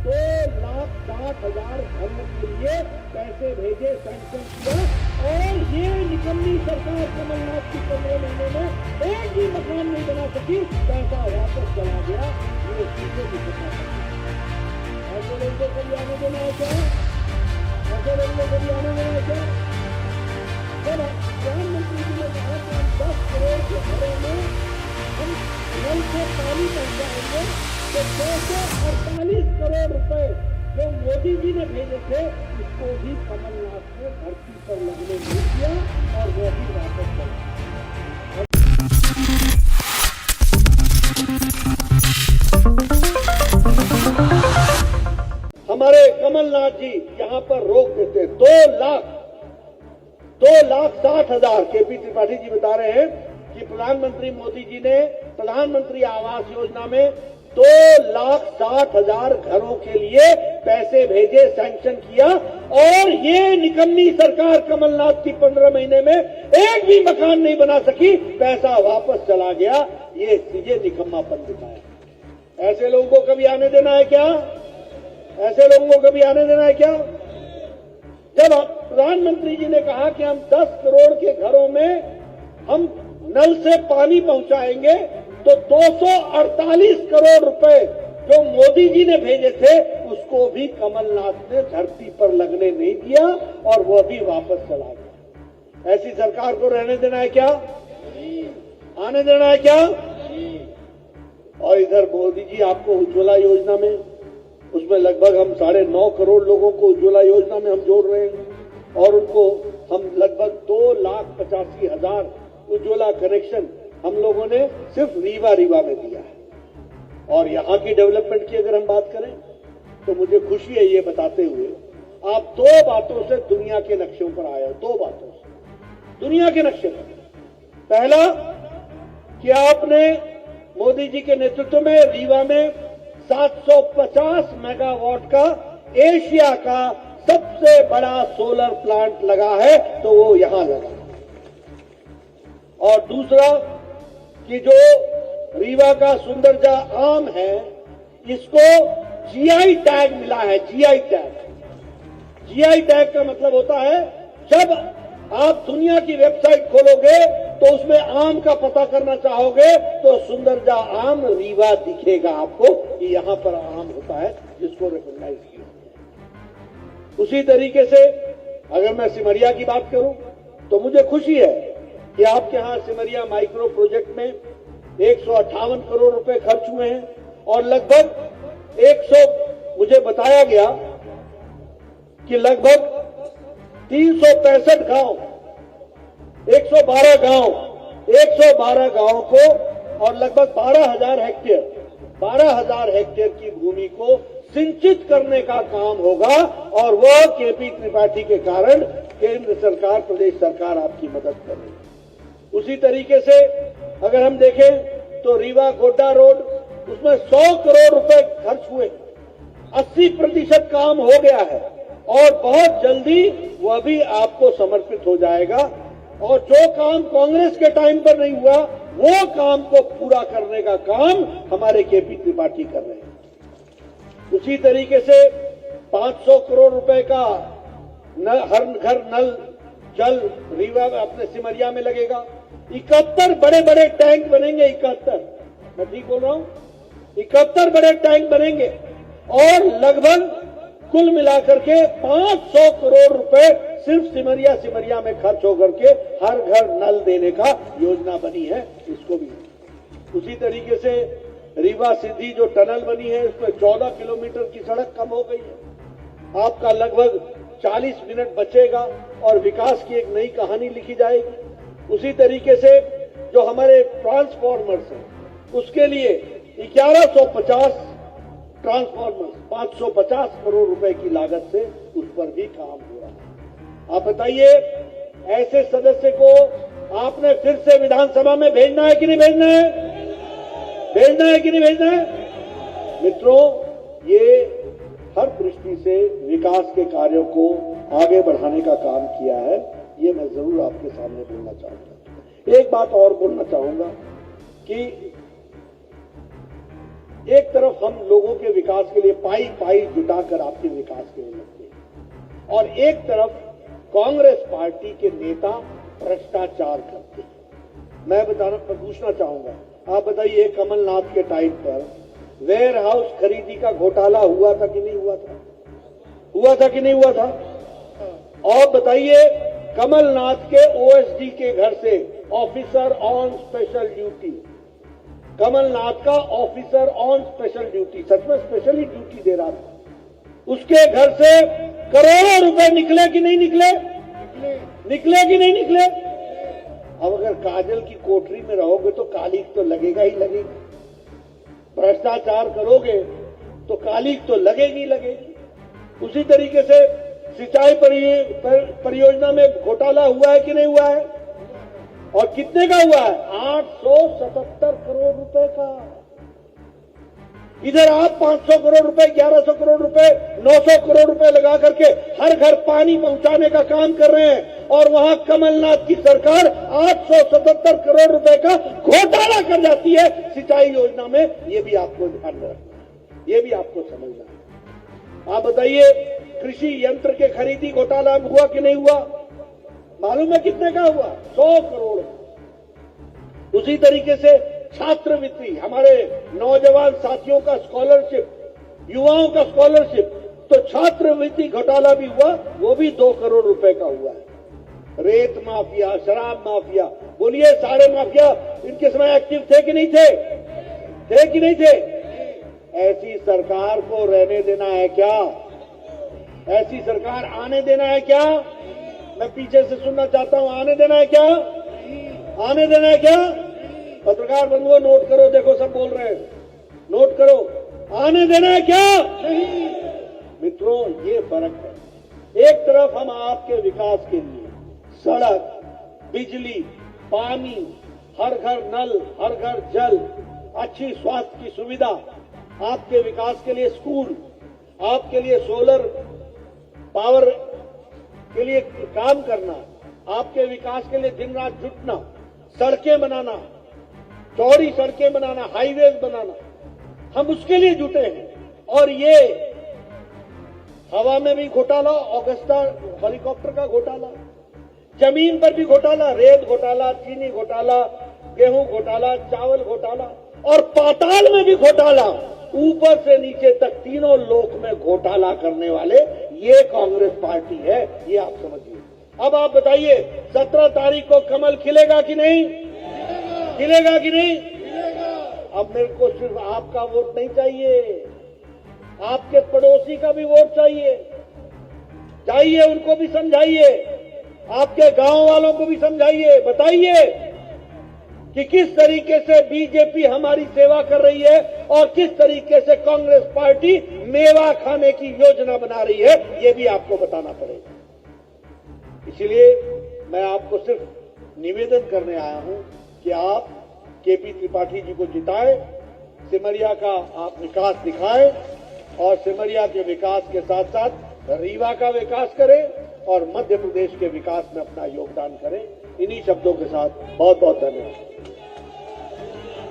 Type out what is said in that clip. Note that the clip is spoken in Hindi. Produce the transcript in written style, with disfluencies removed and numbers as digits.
2,60,000 घरों के लिए पैसे भेजे, सैंक्शन किया, और ये निकम्मी सरकार कमलनाथ की 15 महीने में एक भी मकान नहीं बना सकी, पैसा वापस चला गया। ये चीजें भी बता ऐसे लोगों को कभी आने देना है क्या? ऐसे लोगों को कभी आने देना है क्या? प्रधानमंत्री जी ने कहा कि हम 10 करोड़ के घरों में हम नल से पानी पहुंचाएंगे, तो 248 करोड़ रुपए जो मोदी जी ने भेजे थे, उसको भी कमलनाथ ने धरती पर लगने नहीं दिया और वो भी वापस चला। हमारे कमलनाथ जी यहाँ पर रोक देते 2,60,000। केपी त्रिपाठी जी बता रहे हैं कि प्रधानमंत्री मोदी जी ने प्रधानमंत्री आवास योजना में 2,60,000 घरों के लिए पैसे भेजे, सैंक्शन किया, और ये निकम्मी सरकार कमलनाथ की 15 महीने में एक भी मकान नहीं बना सकी, पैसा वापस चला गया। ये निकम्मापन दिखाया। ऐसे लोगों को कभी आने देना है क्या? ऐसे लोगों को कभी आने देना है क्या? जब प्रधानमंत्री जी ने कहा कि हम 10 करोड़ के घरों में हम नल से पानी पहुंचाएंगे, तो 248 करोड़ रुपए जो मोदी जी ने भेजे थे, उसको भी कमलनाथ ने धरती पर लगने नहीं दिया और वह भी वापस चला गया। ऐसी सरकार को रहने देना है क्या? आने देना है क्या? और इधर मोदी जी आपको उज्ज्वला योजना में, उसमें लगभग हम 9.5 करोड़ लोगों को उज्ज्वला योजना में हम जोड़ रहे हैं, और उनको हम लगभग 2,85,000 उज्ज्वला कनेक्शन हम लोगों ने सिर्फ रीवा में दिया है। और यहाँ की डेवलपमेंट की अगर हम बात करें, तो मुझे खुशी है ये बताते हुए, आप 2 बातों से दुनिया के नक्शों पर आए हो। 2 बातों से दुनिया के नक्शे पर। पहला कि आपने मोदी जी के नेतृत्व में रीवा में 750 मेगावाट का एशिया का सबसे बड़ा सोलर प्लांट लगा है, तो वो यहां लगा। और दूसरा कि जो रीवा का सुंदरजा आम है, इसको जीआई टैग मिला है। जीआई टैग का मतलब होता है, जब आप दुनिया की वेबसाइट खोलोगे तो उसमें आम का पता करना चाहोगे, तो सुंदरजा आम रीवा दिखेगा आपको कि यहां पर आम होता है, जिसको रिकॉग्नाइज किया। उसी तरीके से अगर मैं सिमरिया की बात करूं, तो मुझे खुशी है कि आपके यहां सिमरिया माइक्रो प्रोजेक्ट में 158 करोड़ रुपए खर्च हुए हैं, और लगभग 100, मुझे बताया गया कि लगभग 365 गांव, 112 गांव को, और लगभग 12,000 हेक्टेयर की भूमि को सिंचित करने का काम होगा, और वह केपी त्रिपाठी के कारण केंद्र सरकार, प्रदेश सरकार आपकी मदद करेगी। उसी तरीके से अगर हम देखें तो रीवा गोड्डा रोड, उसमें 100 करोड़ रुपए खर्च हुए, 80% काम हो गया है, और बहुत जल्दी वह भी आपको समर्पित हो जाएगा। और जो काम कांग्रेस के टाइम पर नहीं हुआ, वो काम को पूरा करने का काम हमारे केपी त्रिपाठी कर रहे हैं। उसी तरीके से 500 करोड़ रुपए का हर घर नल जल रीवा अपने सिमरिया में लगेगा। 71 बड़े बड़े टैंक बनेंगे। 71, मैं ठीक बोल रहा हूं? 71 बड़े टैंक बनेंगे, और लगभग कुल मिलाकर के 500 करोड़ रुपए सिर्फ सिमरिया में खर्च होकर के हर घर नल देने का योजना बनी है, इसको भी। उसी तरीके से रीवा सिद्धि जो टनल बनी है, उसमें 14 किलोमीटर की सड़क कम हो गई है। आपका लगभग 40 मिनट बचेगा और विकास की एक नई कहानी लिखी जाएगी। उसी तरीके से जो हमारे ट्रांसफॉर्मर्स हैं, उसके लिए 1150 ट्रांसफॉर्मर्स 550 करोड़ रुपए की लागत से उस पर भी काम हो रहा है। आप बताइए, ऐसे सदस्य को आपने फिर से विधानसभा में भेजना है कि नहीं भेजना है? भेजना है कि नहीं भेजना है? मित्रों, ये हर दृष्टि से विकास के कार्यों को आगे बढ़ाने का काम किया है, ये मैं जरूर आपके सामने बोलना चाहूंगा। एक बात और बोलना चाहूंगा कि एक तरफ हम लोगों के विकास विकास के लिए पाई पाई जुटाकर आपके विकास के लिए लगते हैं, और एक तरफ कांग्रेस पार्टी के नेता भ्रष्टाचार करते हैं। मैं पूछना चाहूंगा, आप बताइए, कमलनाथ के टाइम पर वेयर हाउस खरीदी का घोटाला हुआ था कि नहीं हुआ था? हुआ था कि नहीं हुआ था? और बताइए, कमलनाथ के ओएसडी के घर से officer on special duty, Kamal Nath का ऑफिसर ऑन स्पेशल ड्यूटी, सच में स्पेशली ड्यूटी दे रहा था, उसके घर से करोड़ों रुपए निकले कि नहीं निकले? निकले कि नहीं निकले? अब अगर काजल की कोठरी में रहोगे तो कालिक तो लगेगा ही लगेगा, भ्रष्टाचार करोगे तो कालिक तो लगेगी ही लगेगी। उसी तरीके से सिंचाई परियोजना में घोटाला हुआ है कि नहीं हुआ है? और कितने का हुआ है? 877 करोड़ रुपए का। इधर आप 500 करोड़ रुपए, 1100 करोड़ रुपए, 900 करोड़ रुपए लगा करके हर घर पानी पहुंचाने का काम कर रहे हैं, और वहां कमलनाथ की सरकार 877 करोड़ रुपए का घोटाला कर जाती है सिंचाई योजना में। ये भी आपको ध्यान में रखना है, ये भी आपको समझना है। आप बताइए, कृषि यंत्र के खरीदी घोटाला हुआ कि नहीं हुआ? मालूम है कितने का हुआ? 100 करोड़। उसी तरीके से छात्रवृत्ति, हमारे नौजवान साथियों का स्कॉलरशिप, युवाओं का स्कॉलरशिप, तो छात्रवृत्ति घोटाला भी हुआ, वो भी 2 करोड़ रुपए का हुआ है। रेत माफिया, शराब माफिया, बोलिए सारे माफिया इनके समय एक्टिव थे कि नहीं थे? थे कि नहीं थे? ऐसी सरकार को रहने देना है क्या? ऐसी सरकार आने देना है क्या? मैं पीछे से सुनना चाहता हूं, आने देना है क्या? आने देना है क्या? पत्रकार बंधुओं नोट करो, देखो सब बोल रहे हैं, नोट करो, आने देना है क्या? नहीं। मित्रों, ये फर्क है। एक तरफ हम आपके विकास के लिए सड़क, बिजली, पानी, हर घर नल, हर घर जल, अच्छी स्वास्थ्य की सुविधा, आपके विकास के लिए स्कूल, आपके लिए सोलर पावर के लिए काम करना, आपके विकास के लिए दिन रात जुटना, सड़कें बनाना, चौड़ी सड़कें बनाना, हाईवेज बनाना, हम उसके लिए जुटे हैं। और ये हवा में भी घोटाला, ऑगस्टा हेलीकॉप्टर का घोटाला, जमीन पर भी घोटाला, रेत घोटाला, चीनी घोटाला, गेहूं घोटाला, चावल घोटाला, और पाताल में भी घोटाला, ऊपर से नीचे तक तीनों लोक में घोटाला करने वाले ये कांग्रेस पार्टी है, ये आप समझिए। अब आप बताइए, 17 तारीख को कमल खिलेगा कि नहीं? खिलेगा कि नहीं? अब मेरे को सिर्फ आपका वोट नहीं चाहिए, आपके पड़ोसी का भी वोट चाहिए। जाइए, उनको भी समझाइए, आपके गांव वालों को भी समझाइए, बताइए कि किस तरीके से बीजेपी हमारी सेवा कर रही है और किस तरीके से कांग्रेस पार्टी मेवा खाने की योजना बना रही है, ये भी आपको बताना पड़ेगा। इसलिए मैं आपको सिर्फ निवेदन करने आया हूं कि आप केपी त्रिपाठी जी को जिताएं, सिमरिया का आप विकास दिखाएं, और सिमरिया के विकास के साथ साथ रीवा का विकास करें और मध्य प्रदेश के विकास में अपना योगदान करें। इन्हीं शब्दों के साथ बहुत बहुत धन्यवाद।